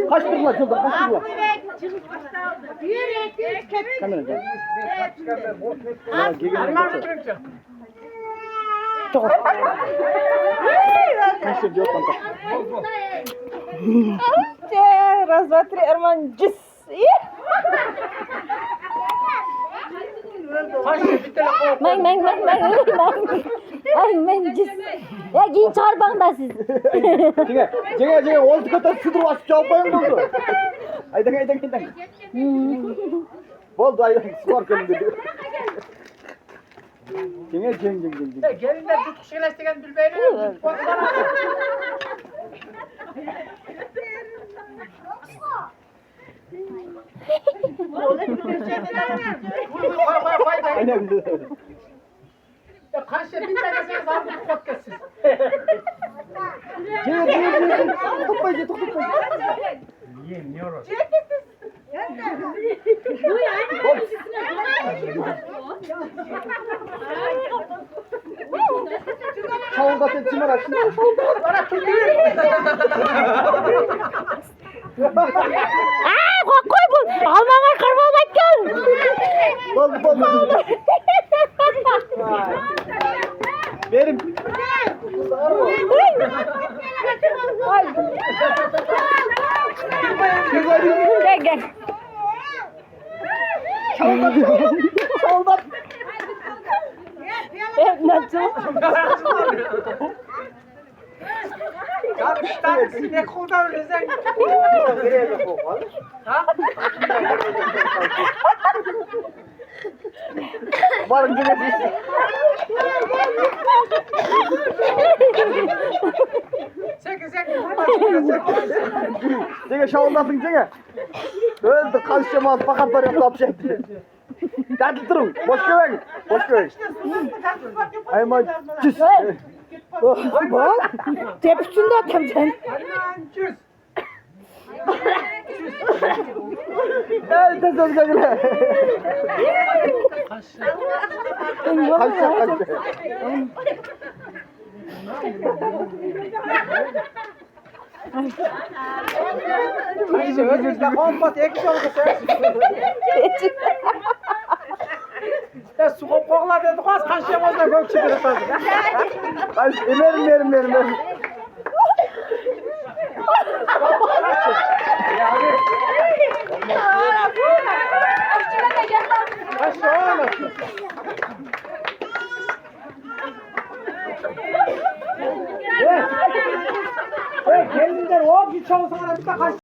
Kaçtırma şurada kaçtırma. Kamera. Çok. Kaçtır diyor kanka. Раз, два, три, Арман, джис. Mang, джис. Ya giyin çağır bana da siz. Cenge oldu kadar sıdır açıp cevap koyun buldu. Aydan. Oldu aydan skor kendin dedi. Cenge. Gelinler tutku şeyleştiren bilbeğine. Aynen. Karşıya bir tanesini sağlık podcastsiz. Cenge. Tutmayın. Niye orası? Şavul katın çimen açtın. Koy bu. Almana kırmamak gel. Oldu. Verim. Gel. Şavuldan. Nasıl? Ya üç tanesi ne konuda öyle sen? Ha? Varın cenge. Çekin. Cenge şavuldan cenge. Öldü kalışamaz fakat var yok bir şey. Hadi durun. Boş görelim. Ayman cüz. Bak. Tepsinde atacaksın. Cüz. Evet söz geldiler. Kaçacak. Özümüzde kompas ekşi oldu sen. Ya su koklar dedik az kaşıyamazlar gökçeleri tadı. Verim. Gelinden o bir çoğu sonra bir de kaç.